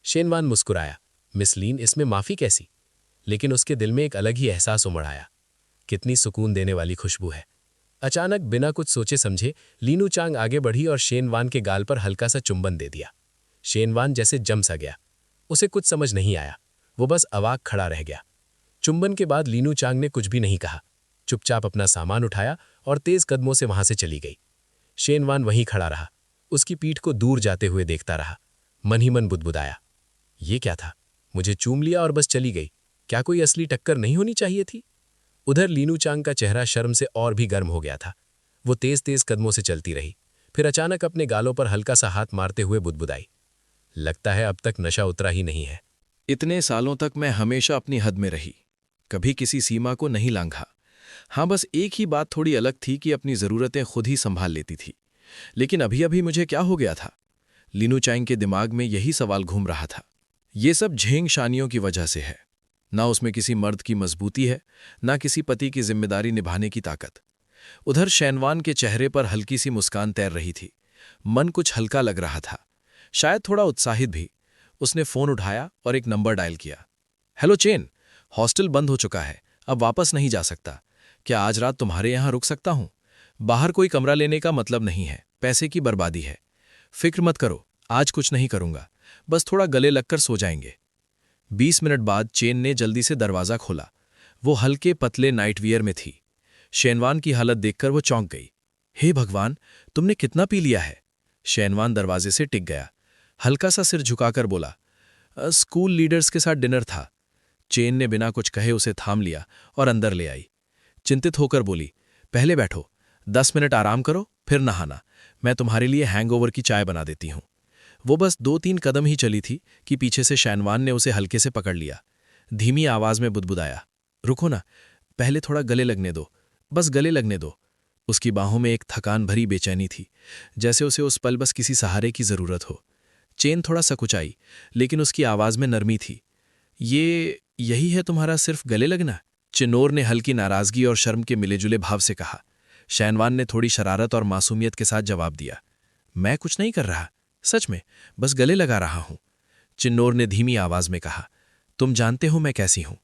शेनवान मुस्कुराया, मिस लीन, इसमें माफी कैसी? लेकिन उसके दिल में एक अलग ही एहसास उमड़ आया। कितनी सुकून देने वाली खुशबू है। अचानक बिना कुछ सोचे समझे लीनू चांग आगे बढ़ी और शेनवान के गाल पर हल्का सा चुंबन दे दिया। शेनवान जैसे जम सा गया। उसे कुछ समझ नहीं आया। वो बस अवाक खड़ा रह गया। चुंबन के बाद लीनू चांग ने कुछ भी नहीं कहा। चुपचाप अपना सामान उठाया और तेज कदमों से वहां से चली गई। शेनवान वहीं खड़ा रहा, उसकी पीठ को दूर जाते हुए देखता रहा। मन ही मन बुदबुदाया, ये क्या था? मुझे चूम लिया और बस चली गई। क्या कोई असली टक्कर नहीं होनी चाहिए थी? उधर लीनू चांग का चेहरा शर्म से और भी गर्म हो गया था। वो तेज तेज कदमों से चलती रही, फिर अचानक अपने गालों पर हल्का सा हाथ मारते हुए बुदबुदाई, लगता है अब तक नशा उतरा ही नहीं है। इतने सालों तक मैं हमेशा अपनी हद में रही, कभी किसी सीमा को नहीं लांघा। हाँ, बस एक ही बात थोड़ी अलग थी कि अपनी ज़रूरतें खुद ही संभाल लेती थी। लेकिन अभी अभी मुझे क्या हो गया था? लीनू चांग के दिमाग में यही सवाल घूम रहा था। ये सब झेंग शानियों की वजह से है। ना उसमें किसी मर्द की मजबूती है, ना किसी पति की जिम्मेदारी निभाने की ताकत। उधर शेनवान के चेहरे पर हल्की सी मुस्कान तैर रही थी। मन कुछ हल्का लग रहा था, शायद थोड़ा उत्साहित भी। उसने फोन उठाया और एक नंबर डायल किया। हेलो चेन, हॉस्टल बंद हो चुका है, अब वापस नहीं जा सकता। क्या आज रात तुम्हारे यहां रुक सकता हूं? बाहर कोई कमरा लेने का मतलब नहीं है, पैसे की बर्बादी है। फिक्र मत करो, आज कुछ नहीं करूंगा, बस थोड़ा गले लगकर सो जाएंगे। 20 मिनट बाद चेन ने जल्दी से दरवाजा खोला। वो हल्के पतले नाइटवियर में थी। शेनवान की हालत देखकर वो चौंक गई। हे भगवान, तुमने कितना पी लिया है? शेनवान दरवाजे से टिक गया, हल्का सा सिर झुकाकर बोला, स्कूल लीडर्स के साथ डिनर था। चेन ने बिना कुछ कहे उसे थाम लिया और अंदर ले आई। चिंतित होकर बोली, पहले बैठो, 10 मिनट आराम करो, फिर नहाना। मैं तुम्हारे लिए हैंगओवर की चाय बना देती हूं। वो बस 2-3 कदम ही चली थी कि पीछे से शेनवान ने उसे हल्के से पकड़ लिया। धीमी आवाज में बुदबुदाया, रुको ना, पहले थोड़ा गले लगने दो, बस गले लगने दो। उसकी बाहों में एक थकान भरी बेचैनी थी, जैसे उसे उस पल बस किसी सहारे की जरूरत हो। चेन थोड़ा सकुचाई, लेकिन उसकी आवाज में नरमी थी। यही है तुम्हारा सिर्फ गले लगना? चिन्नोर ने हल्की नाराजगी और शर्म के मिलेजुले भाव से कहा। शेनवान ने थोड़ी शरारत और मासूमियत के साथ जवाब दिया, मैं कुछ नहीं कर रहा, सच में बस गले लगा रहा हूं। चिन्नोर ने धीमी आवाज में कहा, तुम जानते हो मैं कैसी हूं?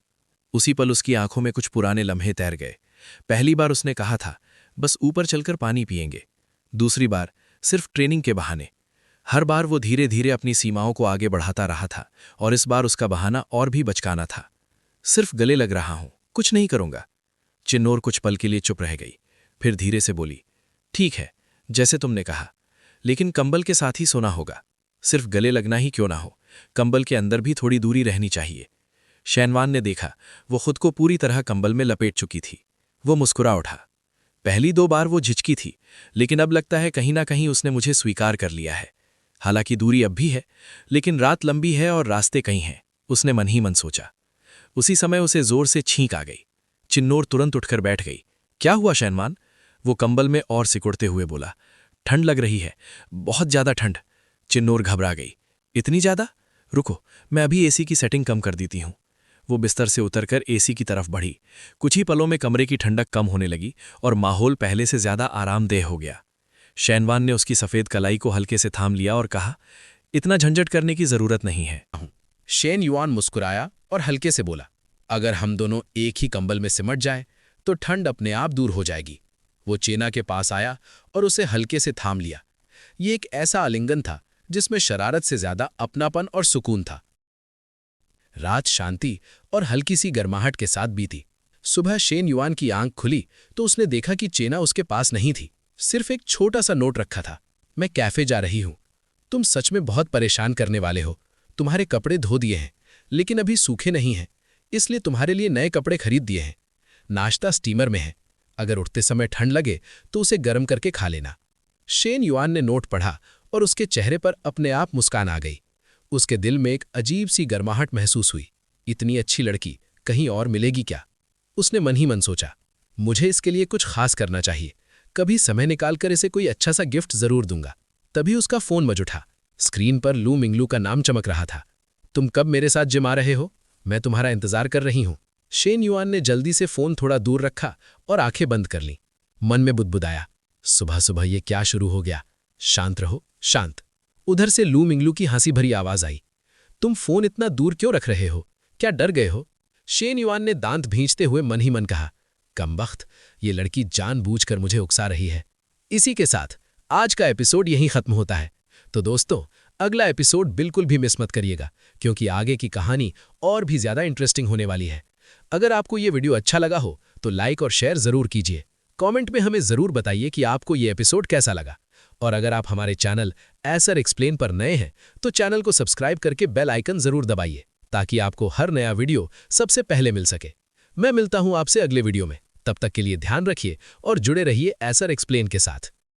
उसी पल उसकी आंखों में कुछ पुराने लम्हे तैर गए। पहली बार उसने कहा था, बस ऊपर चलकर पानी पिएंगे। दूसरी बार सिर्फ ट्रेनिंग के बहाने। हर बार वो धीरे धीरे अपनी सीमाओं को आगे बढ़ाता रहा था, और इस बार उसका बहाना और भी बचकाना था। सिर्फ गले लग रहा हूं, कुछ नहीं करूंगा। चिन्नोर कुछ पल के लिए चुप रह गई, फिर धीरे से बोली, ठीक है, जैसे तुमने कहा, लेकिन कंबल के साथ ही सोना होगा। सिर्फ गले लगना ही क्यों ना हो, कंबल के अंदर भी थोड़ी दूरी रहनी चाहिए। शैनवान ने देखा वो खुद को पूरी तरह कंबल में लपेट चुकी थी। वो मुस्कुरा उठा। पहली 2 बार वो झिझकी थी, लेकिन अब लगता है कहीं ना कहीं उसने मुझे स्वीकार कर लिया है। हालांकि दूरी अब भी है, लेकिन रात लंबी है और रास्ते कई हैं, उसने मन ही मन सोचा। उसी समय उसे जोर से छींक आ गई। चिन्नोर तुरंत उठकर बैठ गई। क्या हुआ शैनवान? वो कंबल में और सिकुड़ते हुए बोला। ठंड लग रही है, बहुत ज्यादा ठंड। चिन्नोर घबरा गई। इतनी ज्यादा? रुको, मैं अभी एसी की सेटिंग कम कर देती हूं। वो बिस्तर से उतरकर एसी की तरफ बढ़ी। कुछ ही पलों में कमरे की ठंडक कम होने लगी और माहौल पहले से ज्यादा आरामदेह हो गया। शैनवान ने उसकी सफेद कलाई को हल्के से थाम लिया और कहा, इतना झंझट करने की जरूरत नहीं है। शेन युआन मुस्कुराया और हल्के से बोला, अगर हम दोनों एक ही कंबल में सिमट जाएं, तो ठंड अपने आप दूर हो जाएगी। वो चेना के पास आया और उसे हल्के से थाम लिया। ये एक ऐसा आलिंगन था जिसमें शरारत से ज्यादा अपनापन और सुकून था। रात शांति और हल्की सी गर्माहट के साथ बीती। सुबह शेन युआन की आंख खुली तो उसने देखा कि चेना उसके पास नहीं थी। सिर्फ एक छोटा सा नोट रखा था। मैं कैफे जा रही हूं। तुम सच में बहुत परेशान करने वाले हो। तुम्हारे कपड़े धो दिए हैं, लेकिन अभी सूखे नहीं हैं, इसलिए तुम्हारे लिए नए कपड़े खरीद दिए हैं। नाश्ता स्टीमर में है। अगर उठते समय ठंड लगे तो उसे गर्म करके खा लेना। शेन युआन ने नोट पढ़ा और उसके चेहरे पर अपने आप मुस्कान आ गई। उसके दिल में एक अजीब सी गर्माहट महसूस हुई। इतनी अच्छी लड़की कहीं और मिलेगी क्या? उसने मन ही मन सोचा, मुझे इसके लिए कुछ खास करना चाहिए। कभी समय निकालकर इसे कोई अच्छा सा गिफ्ट जरूर दूंगा। तभी उसका फोन बज उठा। स्क्रीन पर लू मिंगलू का नाम चमक रहा था। तुम कब मेरे साथ जिम आ रहे हो? मैं तुम्हारा इंतजार कर रही हूं। शेन युआन ने जल्दी से फोन थोड़ा दूर रखा और आंखें बंद कर लीं। मन में बुदबुदाया, सुबह सुबह ये क्या शुरू हो गया? शांत रहो, शांत। उधर से लू मिंगलू की हंसी भरी आवाज आई। तुम फोन इतना दूर क्यों रख रहे हो? क्या डर गए हो? शेन युआन ने दांत भींचते हुए मन ही मन कहा, कमबख्त, ये लड़की जानबूझकर मुझे उकसा रही है। इसी के साथ आज का एपिसोड यहीं खत्म होता है। तो दोस्तों, अगला एपिसोड बिल्कुल भी मिस मत करिएगा, क्योंकि आगे की कहानी और भी ज्यादा इंटरेस्टिंग होने वाली है। अगर आपको ये वीडियो अच्छा लगा हो तो लाइक और शेयर जरूर कीजिए। कमेंट में हमें जरूर बताइए कि आपको ये एपिसोड कैसा लगा। और अगर आप हमारे चैनल एसआर एक्सप्लेन पर नए हैं तो चैनल को सब्सक्राइब करके बेल आइकन जरूर दबाइए, ताकि आपको हर नया वीडियो सबसे पहले मिल सके। मैं मिलता हूं आपसे अगले वीडियो में। तब तक के लिए ध्यान रखिए और जुड़े रहिए एसआर एक्सप्लेन के साथ।